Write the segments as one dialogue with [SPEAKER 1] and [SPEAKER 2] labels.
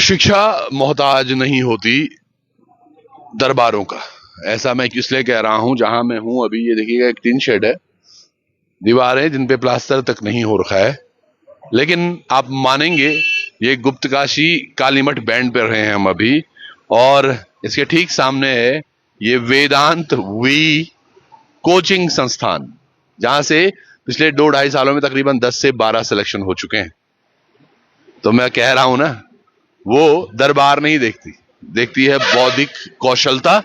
[SPEAKER 1] शिक्षा मोहताज नहीं होती दरबारों का। ऐसा मैं इसलिए कह रहा हूं, जहां मैं हूं अभी ये देखिएगा एक टीन शेड है, दीवारें जिन पे प्लास्टर तक नहीं हो रखा है, लेकिन आप मानेंगे ये गुप्तकाशी कालीमठ बैंड पे रहे हैं हम अभी, और इसके ठीक सामने है ये वेदांत वी कोचिंग संस्थान, जहां से पिछले 2-2.5 सालों में तकरीबन 10 से 12 सिलेक्शन हो चुके हैं। तो मैं कह रहा हूं ना, वो दरबार नहीं देखती, देखती है बौद्धिक कौशलता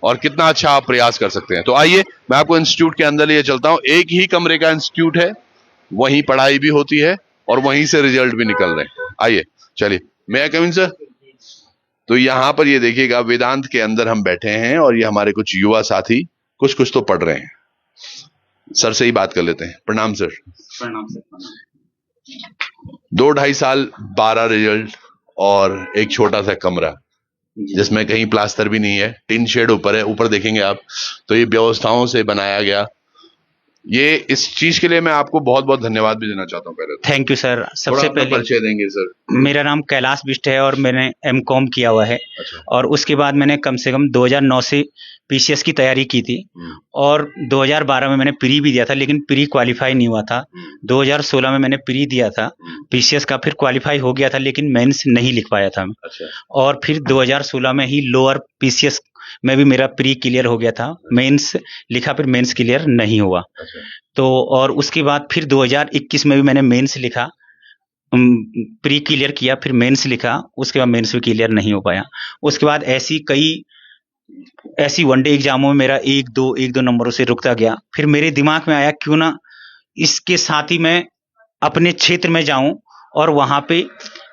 [SPEAKER 1] और कितना अच्छा आप प्रयास कर सकते हैं। तो आइए मैं आपको इंस्टीट्यूट के अंदर लिए चलता हूं। एक ही कमरे का इंस्टीट्यूट है, वहीं पढ़ाई भी होती है और वहीं से रिजल्ट भी निकल रहे हैं। आइए चलिए, मैं आई कम इन सर? तो यहां पर ये देखिएगा वेदांत के अंदर हम बैठे हैं और ये हमारे कुछ युवा साथी कुछ कुछ तो पढ़ रहे हैं। सर से ही बात कर लेते हैं। प्रणाम सर।
[SPEAKER 2] प्रणाम सर।
[SPEAKER 1] 2-2.5 साल, 12 रिजल्ट और एक छोटा सा कमरा जिसमें कहीं प्लास्टर भी नहीं है, टिन शेड ऊपर है, ऊपर देखेंगे आप तो ये व्यवस्थाओं से बनाया गया। ये इस चीज के लिए मैं आपको बहुत बहुत धन्यवाद भी देना चाहता हूँ। पहले
[SPEAKER 2] थैंक यू सर। सबसे पहले
[SPEAKER 1] परिचय देंगे सर?
[SPEAKER 2] मेरा नाम कैलाश बिष्ट है और मैंने एमकॉम किया हुआ है।
[SPEAKER 1] अच्छा।
[SPEAKER 2] और उसके बाद मैंने कम से कम 2009 से पीसीएस की तैयारी की थी और 2012 में मैंने प्री भी दिया था, लेकिन प्री क्वालिफाई नहीं हुआ था। 2016 में मैंने प्री दिया था पीसीएस का, फिर क्वालिफाई हो गया था लेकिन मेंस नहीं लिख पाया था।
[SPEAKER 1] अच्छा।
[SPEAKER 2] और फिर 2016 में ही लोअर पीसीएस में भी मेरा प्री क्लियर हो गया था, मेंस लिखा, फिर मेंस क्लियर नहीं हुआ।
[SPEAKER 1] अच्छा।
[SPEAKER 2] तो और उसके बाद फिर 2021 में भी मैंने मेंस लिखा, प्री क्लियर किया, फिर मेंस लिखा, उसके बाद मेंस भी क्लियर नहीं हो पाया। उसके बाद ऐसी वनडे एग्जामों में मेरा एक दो नंबरों से रुकता गया। फिर मेरे दिमाग में आया क्यों ना इसके साथ ही मैं अपने क्षेत्र में जाऊं और वहां पे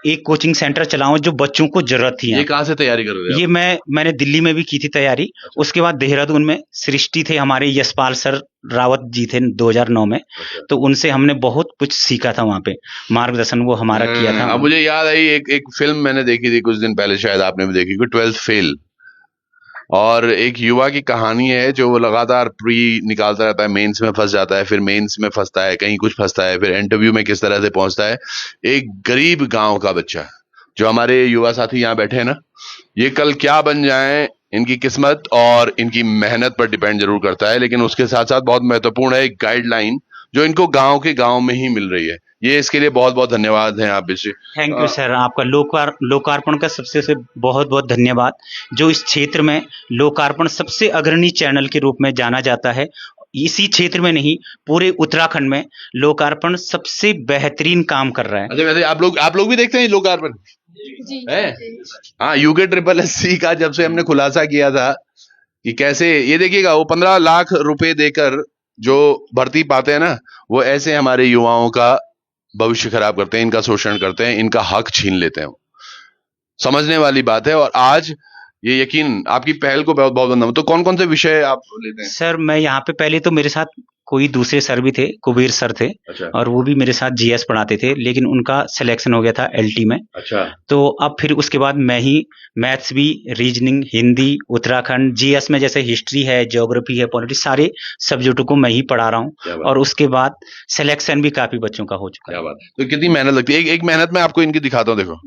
[SPEAKER 2] एक कोचिंग सेंटर चलाऊं जो बच्चों को जरूरत थी।
[SPEAKER 1] ये कहाँ से तैयारी कर रहे हो?
[SPEAKER 2] ये मैंने दिल्ली में भी की थी तैयारी।
[SPEAKER 1] अच्छा।
[SPEAKER 2] उसके बाद देहरादून में सृष्टि थे हमारे, यशपाल सर रावत जी थे 2009 में।
[SPEAKER 1] अच्छा।
[SPEAKER 2] तो उनसे हमने बहुत कुछ सीखा था, वहां पे मार्गदर्शन वो हमारा किया था।
[SPEAKER 1] अब मुझे याद आई एक फिल्म मैंने देखी थी कुछ दिन पहले, शायद आपने भी देखी, 12th फेल, और एक युवा की कहानी है जो वो लगातार प्री निकालता रहता है, मेंस में फंस जाता है, फिर मेंस में फंसता है, कहीं कुछ फंसता है, फिर इंटरव्यू में किस तरह से पहुंचता है। एक गरीब गांव का बच्चा, जो हमारे युवा साथी यहाँ बैठे हैं ना, ये कल क्या बन जाएं इनकी किस्मत और इनकी मेहनत पर डिपेंड जरूर करता है, लेकिन उसके साथ साथ बहुत महत्वपूर्ण है एक गाइडलाइन जो इनको गांव के गांव में ही मिल रही है। ये इसके लिए बहुत बहुत धन्यवाद है आप इसे।
[SPEAKER 2] थैंक यू सर, आपका लोकार्पण का सबसे से बहुत बहुत धन्यवाद। जो इस क्षेत्र में लोकार्पण सबसे अग्रणी चैनल के रूप में जाना जाता है, इसी क्षेत्र में नहीं पूरे उत्तराखंड में लोकार्पण सबसे बेहतरीन काम कर रहा है।
[SPEAKER 1] अच्छा, वैसे आप लोग भी देखते हैं लोकार्पण?
[SPEAKER 3] जी
[SPEAKER 1] है? हाँ, यूके SSSC का जब से हमने खुलासा किया था कि कैसे, ये देखिएगा वो 15 लाख रुपए देकर जो भर्ती पाते हैं ना, वो ऐसे हमारे युवाओं का भविष्य खराब करते हैं, इनका शोषण करते हैं, इनका हक छीन लेते हैं। समझने वाली बात है। और आज ये यकीन आपकी पहल को बहुत बहुत धन्यवाद। तो कौन कौन से विषय आप लेते हैं?
[SPEAKER 2] सर मैं यहाँ पे पहले तो मेरे साथ कोई दूसरे सर भी थे, कुबेर सर थे।
[SPEAKER 1] अच्छा।
[SPEAKER 2] और वो भी मेरे साथ जीएस पढ़ाते थे, लेकिन उनका सिलेक्शन हो गया था एलटी में।
[SPEAKER 1] अच्छा।
[SPEAKER 2] तो अब फिर उसके बाद मैं ही मैथ्स भी, रीजनिंग, हिंदी, उत्तराखंड, जीएस में जैसे हिस्ट्री है, ज्योग्राफी है, पॉलिटिक्स, सारे सब्जेक्टों को मैं ही पढ़ा रहा हूँ। और उसके बाद सिलेक्शन भी काफी बच्चों का हो चुका है।
[SPEAKER 1] क्या बात। तो कितनी मेहनत लगती है? एक मेहनत मैं आपको इनकी दिखाता हूँ। देखो,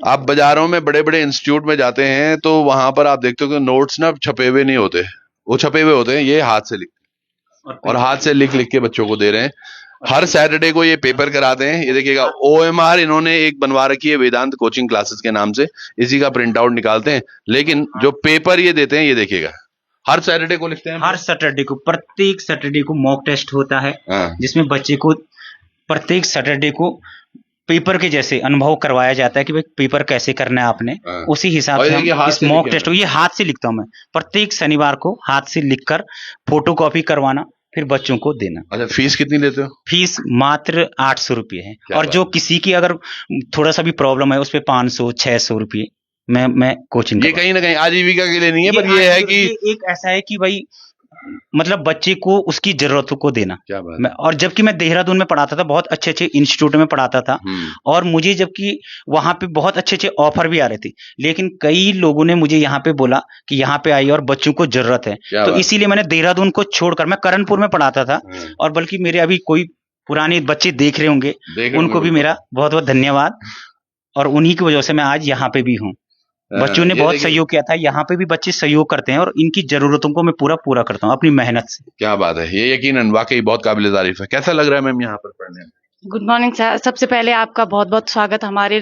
[SPEAKER 1] आप बाजारों में बड़े बड़े इंस्टीट्यूट में जाते हैं तो वहां पर आप देखते हो कि नोट्स ना छपे हुए नहीं होते, वो छपे हुए होते हैं, ये हाथ से लिख और हाथ से लिख लिख के बच्चों को दे रहे हैं। हर सैटरडे को ये पेपर कराते हैं। ये देखिएगा OMR इन्होंने एक बनवा रखी है वेदांत कोचिंग क्लासेस के नाम से, इसी का प्रिंट आउट निकालते हैं। लेकिन जो पेपर ये देते हैं, ये देखिएगा हर सैटरडे को लिखते हैं।
[SPEAKER 2] हर सैटरडे को, प्रत्येक सैटरडे को मॉक टेस्ट होता है,
[SPEAKER 1] हाँ।
[SPEAKER 2] जिसमें बच्चे को प्रत्येक सैटरडे को पेपर के जैसे अनुभव करवाया जाता है कि भाई पेपर कैसे करना है आपने।
[SPEAKER 1] हाँ।
[SPEAKER 2] उसी हिसाब से हम इस मॉक टेस्ट को, ये हाथ से लिखता हूं मैं, प्रत्येक शनिवार को हाथ से लिखकर फोटोकॉपी करवाना, फिर बच्चों को देना।
[SPEAKER 1] अच्छा, फीस कितनी लेते हो?
[SPEAKER 2] फीस मात्र 800 रुपये है। और
[SPEAKER 1] बात
[SPEAKER 2] जो किसी की अगर थोड़ा सा भी प्रॉब्लम है, उस पर 500-600 रुपये मैं कोचिंग।
[SPEAKER 1] ये कहीं ना कहीं आजीविका के लिए नहीं है, पर ये है कि
[SPEAKER 2] एक ऐसा है कि भाई मतलब बच्चे को उसकी जरूरतों को देना।
[SPEAKER 1] क्या बात।
[SPEAKER 2] और जबकि मैं देहरादून में पढ़ाता था, बहुत अच्छे अच्छे इंस्टीट्यूट में पढ़ाता था, और मुझे जबकि वहां पे बहुत अच्छे अच्छे ऑफर भी आ रहे थे, लेकिन कई लोगों ने मुझे यहाँ पे बोला कि यहाँ पे आइए और बच्चों को जरूरत है। तो इसीलिए मैंने देहरादून को छोड़कर मैं करणपुर में पढ़ाता था। और बल्कि मेरे अभी कोई पुराने बच्चे देख रहे होंगे, उनको भी मेरा बहुत बहुत धन्यवाद। और उन्हीं की वजह से मैं आज यहाँ पे भी हूँ। बच्चों ने
[SPEAKER 1] ये
[SPEAKER 2] बहुत
[SPEAKER 1] देखिए,
[SPEAKER 2] सहयोग किया था, यहाँ पे भी बच्चे सहयोग करते हैं और इनकी जरूरतों को मैं पूरा करता हूँ अपनी मेहनत से।
[SPEAKER 1] क्या बात है, ये यकीनन वाकई बहुत काबिल तारीफ है। कैसा लग रहा है मैम यहाँ पर पढ़ने में?
[SPEAKER 3] Good morning sir. सबसे पहले आपका बहुत बहुत स्वागत हमारे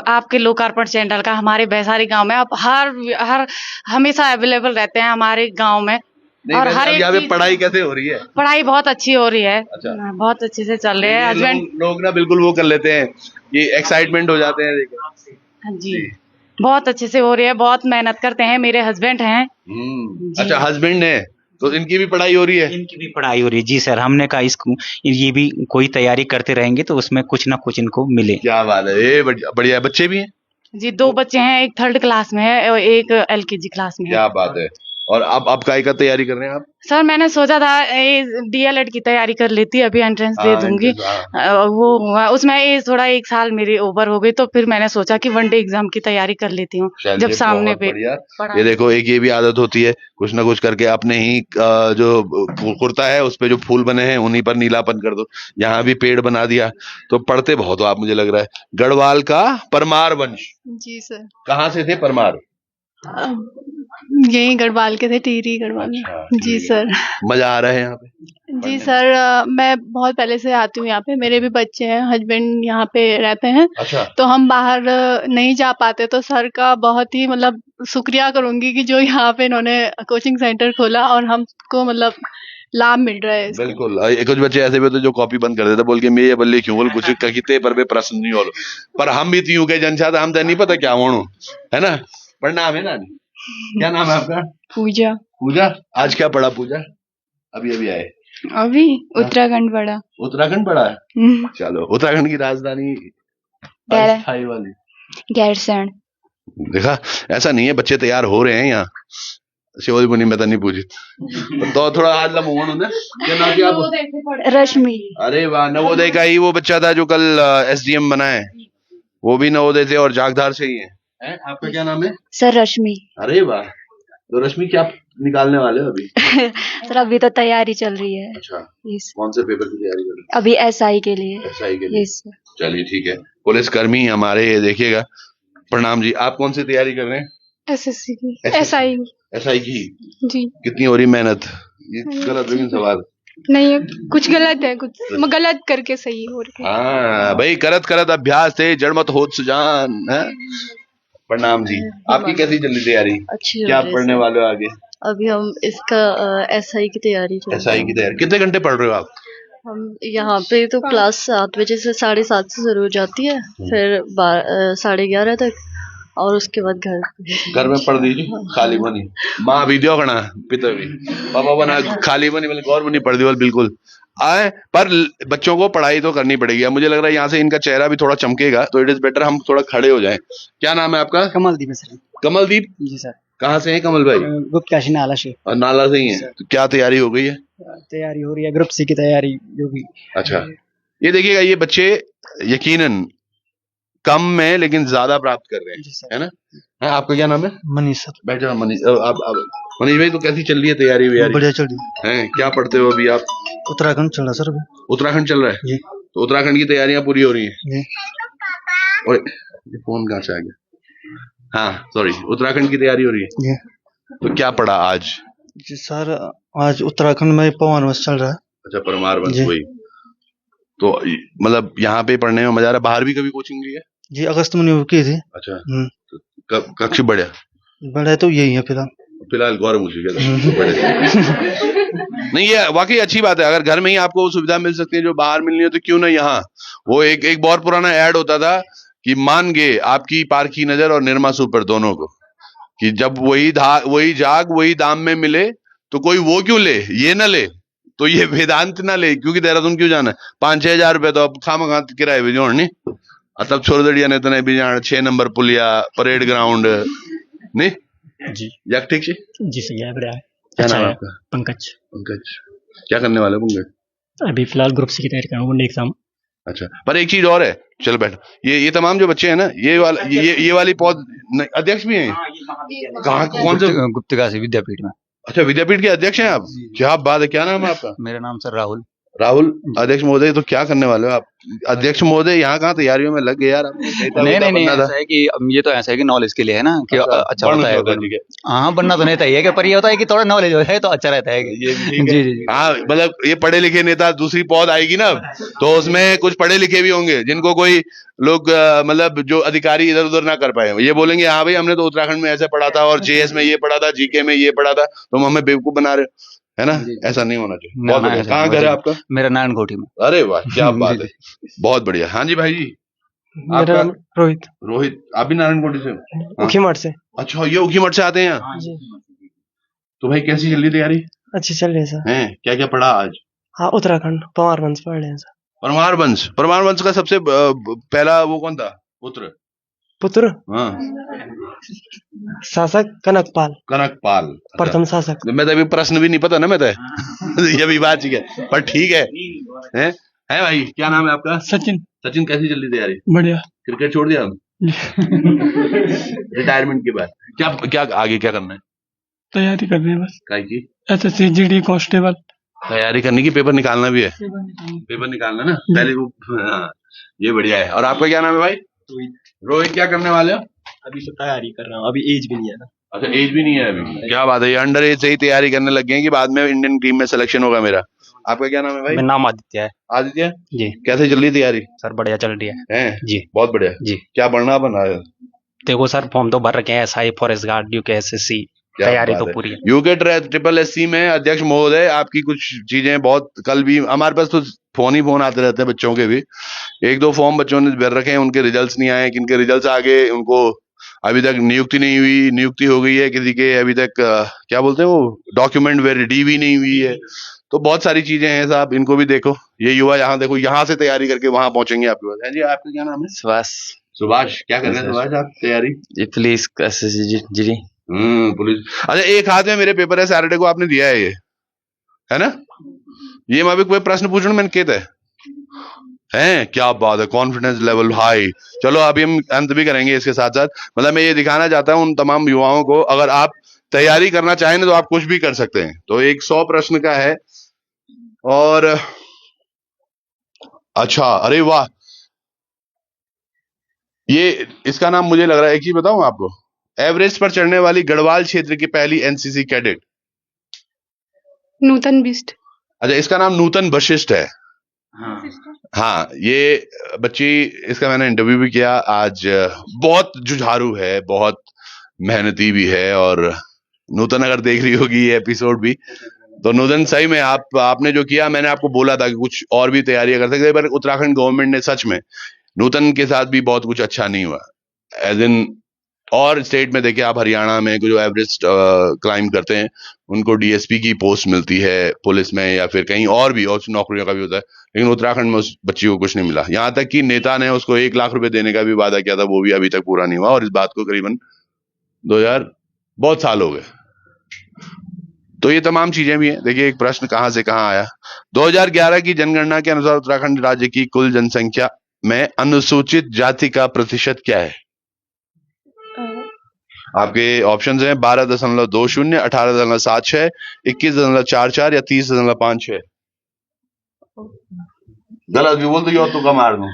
[SPEAKER 3] आपके लोकार्पण चैनल का हमारे वैशाली गांव में। आप हर हमेशा अवेलेबल रहते हैं हमारे गांव में। और
[SPEAKER 1] वैसे
[SPEAKER 3] हर
[SPEAKER 1] अब
[SPEAKER 3] एक
[SPEAKER 1] यहाँ पे
[SPEAKER 3] चीज-
[SPEAKER 1] पढ़ाई कैसे हो रही है?
[SPEAKER 3] पढ़ाई बहुत अच्छी हो रही है।
[SPEAKER 1] अच्छा।
[SPEAKER 3] बहुत अच्छे से चल रहे हैं। हस्बैंड
[SPEAKER 1] लोग ना बिल्कुल वो कर लेते हैं, ये एक्साइटमेंट हो जाते हैं देखो।
[SPEAKER 3] हाँ जी, बहुत अच्छे से हो रही है। बहुत मेहनत करते हैं। मेरे हस्बैंड हैं। जी।
[SPEAKER 1] अच्छा, हस्बैंड है तो इनकी भी पढ़ाई हो रही है?
[SPEAKER 2] इनकी भी पढ़ाई हो रही है जी सर। हमने कहा इसको ये भी कोई तैयारी करते रहेंगे तो उसमें कुछ ना कुछ इनको मिले।
[SPEAKER 1] क्या बात है, ये बढ़िया है। बच्चे भी हैं?
[SPEAKER 3] जी, 2 बच्चे हैं। एक 3rd क्लास में है और एक LKG क्लास में है।
[SPEAKER 1] क्या बात है। और आप काय का तैयारी कर रहे हैं आप?
[SPEAKER 3] सर मैंने सोचा था DLED की तैयारी कर लेती, अभी एंट्रेंस दे दूंगी। वो उसमें ये थोड़ा 1 साल मेरी ओवर हो गई, तो फिर मैंने सोचा कि वनडे एग्जाम की तैयारी कर लेती हूँ जब सामने पे
[SPEAKER 1] बढ़िया। ये देखो, एक ये भी आदत होती है कुछ ना कुछ करके अपने ही जो कुर्ता है उस पे जो फूल बने हैं उन्हीं पर नीलापन कर दो। यहाँ भी पेड़ बना दिया। तो पढ़ते बहुत हो आप, मुझे लग रहा है। गढ़वाल का परमार वंश।
[SPEAKER 4] जी सर।
[SPEAKER 1] कहाँ से थे परमार?
[SPEAKER 4] यही गढ़वाल के थे, टिहरी गढ़वाल में।
[SPEAKER 1] अच्छा,
[SPEAKER 4] जी
[SPEAKER 1] ठीक
[SPEAKER 4] सर।
[SPEAKER 1] मजा आ रहा है यहाँ पे?
[SPEAKER 4] जी सर, मैं बहुत पहले से आती हूँ यहाँ पे। मेरे भी बच्चे हैं, हस्बैंड यहाँ पे रहते हैं।
[SPEAKER 1] अच्छा।
[SPEAKER 4] तो हम बाहर नहीं जा पाते, तो सर का बहुत ही मतलब शुक्रिया करूंगी कि जो यहाँ पे इन्होंने कोचिंग सेंटर खोला और हमको मतलब लाभ मिल रहा है इसका।
[SPEAKER 1] बिल्कुल। कुछ बच्चे ऐसे भी होते जो कॉपी बंद कर देते बोल के मैं ये बल्ले क्यों बोल कुछ कहते पर भी प्रश्न नहीं हो। पर हम भी तीन के जनछा हम तो नहीं पता क्या होनो है ना। प्रणाम है ना। क्या नाम है आपका?
[SPEAKER 4] पूजा।
[SPEAKER 1] पूजा, आज क्या पढ़ा पूजा? अभी अभी आए?
[SPEAKER 4] अभी उत्तराखंड पढ़ा।
[SPEAKER 1] उत्तराखंड पढ़ा है? चलो, उत्तराखंड की राजधानी अस्थाई वाली
[SPEAKER 4] गैरसैंण।
[SPEAKER 1] देखा, ऐसा नहीं है, बच्चे तैयार हो रहे हैं यहाँ। शिवाजी मुनि मैं तो नहीं पूछी तो थोड़ा हाथ लमोहन होना। क्या नाम क्या आप?
[SPEAKER 4] रश्मि।
[SPEAKER 1] अरे वाह, नवोदय का ही वो बच्चा था जो कल SDM बना है, वो भी नवोदय से और जागधार से ही है। आपका क्या नाम है?
[SPEAKER 4] सर रश्मि।
[SPEAKER 1] अरे वाह, तो रश्मि क्या निकालने वाले हो अभी?
[SPEAKER 4] सर अभी तो तैयारी चल रही है।
[SPEAKER 1] अच्छा,
[SPEAKER 4] यस।
[SPEAKER 1] कौन से पेपर की तैयारी कर रहे
[SPEAKER 4] अभी SI के लिए।
[SPEAKER 1] हो? SI के लिए।
[SPEAKER 4] यस।
[SPEAKER 1] चलिए ठीक है। पुलिस कर्मी हमारे, ये देखिएगा। प्रणाम जी। आप कौन सी तैयारी कर रहे हैं?
[SPEAKER 4] SSC की।
[SPEAKER 1] SI। SI की?
[SPEAKER 4] जी।
[SPEAKER 1] कितनी हो रही मेहनत? ये गलत लेकिन सवाल
[SPEAKER 4] नहीं, कुछ गलत है, कुछ गलत करके सही हो रहा है।
[SPEAKER 1] हाँ भाई, करत करत अभ्यास से जड़ मत होत सुजान है। प्रणाम जी। आपकी कैसी चल रही तैयारी?
[SPEAKER 5] अच्छी
[SPEAKER 1] क्या
[SPEAKER 5] चल रही है
[SPEAKER 1] पढ़ने
[SPEAKER 5] सर।
[SPEAKER 1] वाले हो आगे?
[SPEAKER 5] अभी हम इसका SI की तैयारी कर रहे
[SPEAKER 1] SI की तैयारी कितने घंटे पढ़ रहे हो आप?
[SPEAKER 5] हैं। हम यहाँ पे तो क्लास 7 बजे से 7:30 से शुरू हो जाती है, फिर 11:30 तक, और उसके बाद
[SPEAKER 1] घर में पढ़ दीजिए खाली बनी। माँ भी दियो गणा पिता भी पापा बना खाली बनी बोले गौर बनी पढ़ दी बोल बिल्कुल आए। पर बच्चों को पढ़ाई तो करनी पड़ेगी। मुझे लग रहा है यहाँ से इनका चेहरा भी थोड़ा चमकेगा, तो इट इज बेटर हम थोड़ा खड़े हो जाएं। क्या नाम है आपका?
[SPEAKER 2] कमलदीप सर।
[SPEAKER 1] कमलदीप
[SPEAKER 2] जी सर।
[SPEAKER 1] कहाँ से है कमल भाई?
[SPEAKER 2] गुप्त काशी नाला से।
[SPEAKER 1] और नाला से ही है। तो क्या तैयारी हो गई है?
[SPEAKER 2] तैयारी हो रही है, ग्रुप C की तैयारी जो भी।
[SPEAKER 1] अच्छा, ये देखिएगा, ये बच्चे यकीनन कम में लेकिन ज्यादा प्राप्त कर रहे हैं, है ना। हाँ, आपका क्या नाम है?
[SPEAKER 2] मनीष सर।
[SPEAKER 1] बैठ जाओ मनीष। आप मनीष भाई, तो कैसी चल रही है तैयारी व्यारी?
[SPEAKER 2] बढ़िया चल रही
[SPEAKER 1] है। क्या पढ़ते हो अभी आप?
[SPEAKER 2] उत्तराखंड चल रहा सर अभी।
[SPEAKER 1] उत्तराखंड चल रहा है
[SPEAKER 2] जी।
[SPEAKER 1] तो उत्तराखंड की तैयारियां पूरी हो रही हैं।
[SPEAKER 2] जी।
[SPEAKER 1] ओए, ये फोन कहाँ से आ गया? हाँ सॉरी, उत्तराखंड की तैयारी हो रही है।
[SPEAKER 2] जी।
[SPEAKER 1] तो क्या पढ़ा आज?
[SPEAKER 2] जी सर, आज उत्तराखंड में पवन वंश चल रहा है।
[SPEAKER 1] अच्छा, परमार वंश।
[SPEAKER 2] जी।
[SPEAKER 1] वही तो मतलब यहाँ पे पढ़ने में मजा आ रहा है। बाहर भी कभी कोचिंग ली है?
[SPEAKER 2] जी, अगस्त में की थी।
[SPEAKER 1] अच्छा, तो कक्ष बढ़िया
[SPEAKER 2] बड़ा तो यही है
[SPEAKER 1] फिलहाल गौरव मुझे नहीं, ये वाकई अच्छी बात है। अगर घर में ही आपको वो सुविधा मिल सकती है जो बाहर मिलनी है, तो क्यों ना यहाँ। वो एक बहुत पुराना ऐड होता था कि मान गए आपकी पारखी नजर और निरमा सुपर दोनों को, कि जब वही जाग वही दाम में मिले, तो कोई वो क्यों ले, ये ना ले, तो ये वेदांत ना ले। क्योंकि देहरादून क्यों जाना है? 5-6 हजार रुपए तो अब खामा किराए भी जोड़ नहीं। तब छोड़ दड़िया ने तो नहीं भी जान 6 नंबर पुलिया परेड ग्राउंड नहीं
[SPEAKER 2] जी।
[SPEAKER 1] याक ठीक है
[SPEAKER 2] जी सही है, बढ़िया है।
[SPEAKER 1] क्या
[SPEAKER 2] अच्छा
[SPEAKER 1] नाम है
[SPEAKER 2] है।
[SPEAKER 1] आपका?
[SPEAKER 2] पंकज।
[SPEAKER 1] पंकज, क्या करने वाले हो पंकज?
[SPEAKER 2] अभी फिलहाल ग्रुप C की तैयारी कर रहा हूँ, वनडे एग्जाम।
[SPEAKER 1] अच्छा, पर एक चीज और है। चल बैठ। ये तमाम जो बच्चे हैं ना, ये वाली पौध अध्यक्ष भी हैं। कहाँ, कौन से?
[SPEAKER 2] गुप्त काशी विद्यापीठ में।
[SPEAKER 1] अच्छा, विद्यापीठ के अध्यक्ष हैं आप? क्या बात है। क्या नाम है आपका?
[SPEAKER 2] मेरा नाम सर राहुल।
[SPEAKER 1] राहुल, अध्यक्ष महोदय तो क्या करने वाले हो आप? अध्यक्ष महोदय यहाँ कहाँ तैयारियों में लग गए यार?
[SPEAKER 6] नहीं ऐसा है कि ये तो ऐसा है कि नॉलेज के लिए है ना कि अच्छा होता है।
[SPEAKER 1] ठीक है।
[SPEAKER 6] हाँ, बनना तो नेता ही है, पर ये होता है कि थोड़ा नॉलेज हो जाए तो अच्छा रहता है।
[SPEAKER 1] ये भी ठीक है।
[SPEAKER 6] जी।
[SPEAKER 1] हाँ, मतलब ये पढ़े लिखे नेता, दूसरी पौध आएगी ना, तो उसमें कुछ पढ़े लिखे भी होंगे जिनको कोई लोग मतलब जो अधिकारी इधर उधर ना कर पाए, ये बोलेंगे हाँ भाई हमने तो उत्तराखंड में ऐसे पढ़ा था और जेएस में ये पढ़ा था, जीके में ये पढ़ा था, तुम हमें बेवकूफ बना रहे हो, है ना? ऐसा नहीं होना चाहिए। बहुत बढ़िया। कहाँ घर है आपका?
[SPEAKER 6] मेरा नारायणकोटी में।
[SPEAKER 1] अरे वाह, क्या बात है, बहुत बढ़िया। हाँ जी भाई जी,
[SPEAKER 7] मेरा नाम रोहित।
[SPEAKER 1] रोहित, आप भी नारायणकोटी से?
[SPEAKER 7] उखीमठ से।
[SPEAKER 1] अच्छा, ये उखीमठ से आते हैं यहाँ? तो भाई कैसी चल रही तैयारी?
[SPEAKER 7] अच्छी चल रही है सर।
[SPEAKER 1] हैं, क्या क्या पढ़ा आज?
[SPEAKER 7] हाँ, उत्तराखंड परमार वंश पढ़ रहे हैं सर।
[SPEAKER 1] परमार वंश का सबसे पहला वो कौन था
[SPEAKER 7] पुत्र?
[SPEAKER 1] हाँ,
[SPEAKER 7] शासक कनकपाल,
[SPEAKER 1] कनकपाल।
[SPEAKER 7] प्रथम शासक।
[SPEAKER 1] मैं तो अभी प्रश्न भी नहीं पता ना, मैं तो ये भी बात ठीक है, पर ठीक है भाई। क्या नाम है आपका?
[SPEAKER 7] सचिन।
[SPEAKER 1] सचिन, कैसी चल रही तैयारी?
[SPEAKER 7] बढ़िया।
[SPEAKER 1] क्रिकेट छोड़ दिया रिटायरमेंट के बाद? क्या आगे क्या करना है?
[SPEAKER 7] तैयारी कर रहे हैं बस।
[SPEAKER 1] काय की?
[SPEAKER 7] एसएससी जीडी कांस्टेबल
[SPEAKER 1] तैयारी करने की, पेपर निकालना भी है। पेपर निकालना ना पहले वो। हाँ, ये बढ़िया है। और आपका क्या नाम है भाई? रोहित, क्या करने वाले हो?
[SPEAKER 8] अभी तो तैयारी कर रहा हूँ, अभी एज भी नहीं है ना।
[SPEAKER 1] अच्छा, एज भी नहीं है अभी। क्या बात है, ये अंडर एज से ही तैयारी करने लग गए हैं कि बाद में इंडियन टीम में सिलेक्शन होगा मेरा। आपका क्या नाम है भाई?
[SPEAKER 6] मेरा नाम आदित्य है।
[SPEAKER 1] आदित्य
[SPEAKER 6] जी।
[SPEAKER 1] कैसे चल रही तैयारी?
[SPEAKER 6] सर बढ़िया चल रही है जी।
[SPEAKER 1] बहुत बढ़िया
[SPEAKER 6] जी।
[SPEAKER 1] क्या पढ़ना बना है?
[SPEAKER 6] देखो सर, फॉर्म तो भर रखे हैं, SI forest guard, UK SSC, तैयारी तो पूरी है।
[SPEAKER 1] यूके ट्रिपल SC में अध्यक्ष महोदय आपकी कुछ चीजें बहुत, कल भी हमारे पास तो फोन आते रहते हैं बच्चों के भी, 1-2 फॉर्म बच्चों ने भर रखे हैं, उनके रिजल्ट्स नहीं आए, किनके रिजल्ट्स आ गए, उनको अभी तक नियुक्ति नहीं हुई, नियुक्ति हो गई है किसी के अभी तक क्या बोलते हैं वो, डॉक्यूमेंट वेरिडी भी नहीं हुई है। तो बहुत सारी चीजें हैं साहब, इनको भी देखो। ये युवा यहाँ देखो, यहाँ से तैयारी करके वहां पहुंचेंगे आपके पास। है जी, आपका क्या नाम है? सुभाष, क्या कर रहे हैं सुभाष आप तैयारी?
[SPEAKER 6] पुलिस जी।
[SPEAKER 1] पुलिस। अच्छा, एक हाथ में मेरे पेपर है, सैटरडे को आपने दिया है, ये है ना? ये मैं भी कोई प्रश्न पूछूं मैंने कहता है क्या बात है, कॉन्फिडेंस लेवल हाई। चलो अभी हम अंत भी करेंगे इसके साथ साथ। मतलब मैं ये दिखाना चाहता हूं उन तमाम युवाओं को, अगर आप तैयारी करना चाहें ना तो आप कुछ भी कर सकते हैं। तो एक 100 प्रश्न का है। और अच्छा, अरे वाह, ये इसका नाम मुझे लग रहा है, एक चीज बताऊं आपको, एवरेस्ट पर चढ़ने वाली गढ़वाल क्षेत्र की पहली NCC कैडेट?
[SPEAKER 3] नूतन बिष्ट।
[SPEAKER 1] अच्छा, इसका नाम नूतन वशिष्ठ है। हाँ, ये बच्ची, इसका मैंने इंटरव्यू भी किया आज। बहुत जुझारू है, बहुत मेहनती भी है। और नूतन अगर देख रही होगी ये एपिसोड भी, तो नूतन सही में आपने जो किया, मैंने आपको बोला था कि कुछ और भी तैयारी कर सकते, पर उत्तराखंड गवर्नमेंट ने सच में नूतन के साथ भी बहुत कुछ अच्छा नहीं हुआ। एज इन और स्टेट में देखिए आप, हरियाणा में जो एवरेस्ट क्लाइंब करते हैं उनको DSP की पोस्ट मिलती है पुलिस में, या फिर कहीं और भी, और नौकरियों का भी होता है। लेकिन उत्तराखंड में उस बच्ची को कुछ नहीं मिला। यहाँ तक कि नेता ने उसको 1 लाख रुपए देने का भी वादा किया था, वो भी अभी तक पूरा नहीं हुआ। और इस बात को करीबन 2000 बहुत साल हो गए। तो ये तमाम चीजें भी हैं। देखिए एक प्रश्न कहां से कहां आया। 2011 की जनगणना के अनुसार उत्तराखंड राज्य की कुल जनसंख्या में अनुसूचित जाति का प्रतिशत क्या है? आपके ऑप्शंस हैं 12.20, 18.76, 21.44 या 30.56। गलत भी बोल तो तुक्का मार दूं।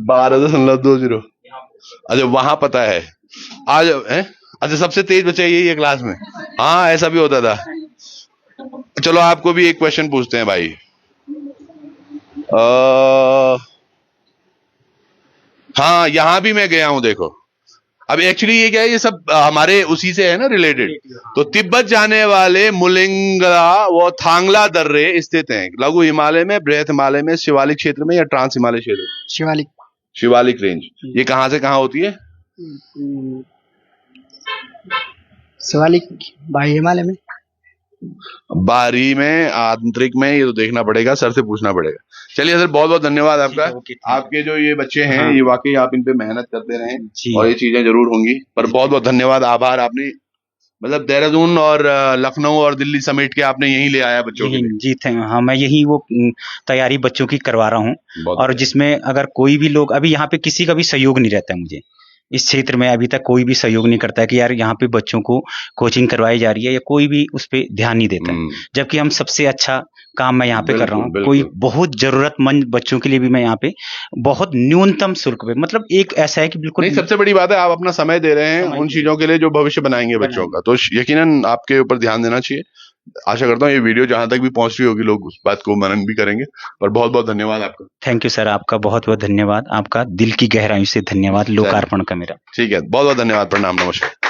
[SPEAKER 1] 12.20। अच्छा, वहां पता है आज है? अच्छा, सबसे तेज बच्चा यही है क्लास में। हाँ, ऐसा भी होता था। चलो आपको भी एक क्वेश्चन पूछते हैं भाई। हाँ, यहां भी मैं गया हूं, देखो। अब एक्चुअली ये क्या है, ये सब हमारे उसी से है ना रिलेटेड। तो तिब्बत जाने वाले मुलिंगला व थांगला दर्रे स्थित हैं लघु हिमालय में, बृहत हिमालय में, शिवालिक क्षेत्र में या ट्रांस हिमालय क्षेत्र? शिवालिक रेंज। ये कहां से कहां होती है?
[SPEAKER 7] शिवालिक बाह्य हिमालय में,
[SPEAKER 1] बाहरी में, आंतरिक में, ये तो देखना पड़ेगा, सर से पूछना पड़ेगा। चलिए सर, बहुत बहुत धन्यवाद आपका। आपके जो ये बच्चे हैं, ये वाकई आप इन पे मेहनत करते रहें और ये चीजें जरूर होंगी। पर बहुत बहुत धन्यवाद, आभार। आपने मतलब देहरादून और लखनऊ और दिल्ली समेट के आपने यहीं ले आया बच्चों के लिए।
[SPEAKER 2] जी थे, हाँ, मैं यही वो तैयारी बच्चों की करवा रहा हूँ। और जिसमें अगर कोई भी लोग, अभी यहाँ पे किसी का भी सहयोग नहीं रहता है मुझे, इस क्षेत्र में अभी तक कोई भी सहयोग नहीं करता है कि यार यहाँ पे बच्चों को कोचिंग करवाई जा रही है, या कोई भी उस पे ध्यान नहीं देता है। जबकि हम सबसे अच्छा काम मैं यहाँ पे कर रहा हूँ।
[SPEAKER 1] बिल्कुल,
[SPEAKER 2] कोई
[SPEAKER 1] बिल्कुल।
[SPEAKER 2] बहुत जरूरतमंद बच्चों के लिए भी मैं यहाँ पे बहुत न्यूनतम शुल्क पे, मतलब एक ऐसा है कि बिल्कुल
[SPEAKER 1] नहीं, सबसे बड़ी बात है आप अपना समय दे रहे हैं
[SPEAKER 2] समय
[SPEAKER 1] उन
[SPEAKER 2] दे
[SPEAKER 1] चीजों के लिए जो भविष्य बनाएंगे बच्चों का, तो यकीनन आपके ऊपर ध्यान देना चाहिए। आशा करता हूँ ये वीडियो जहां तक भी पहुंच रही होगी लोग उस बात को मनन भी करेंगे। और बहुत बहुत धन्यवाद आपका।
[SPEAKER 2] थैंक यू सर, आपका बहुत बहुत धन्यवाद, आपका दिल की गहराई से धन्यवाद लोकार्पण का मेरा।
[SPEAKER 1] ठीक है, बहुत बहुत धन्यवाद, प्रणाम, नमस्कार।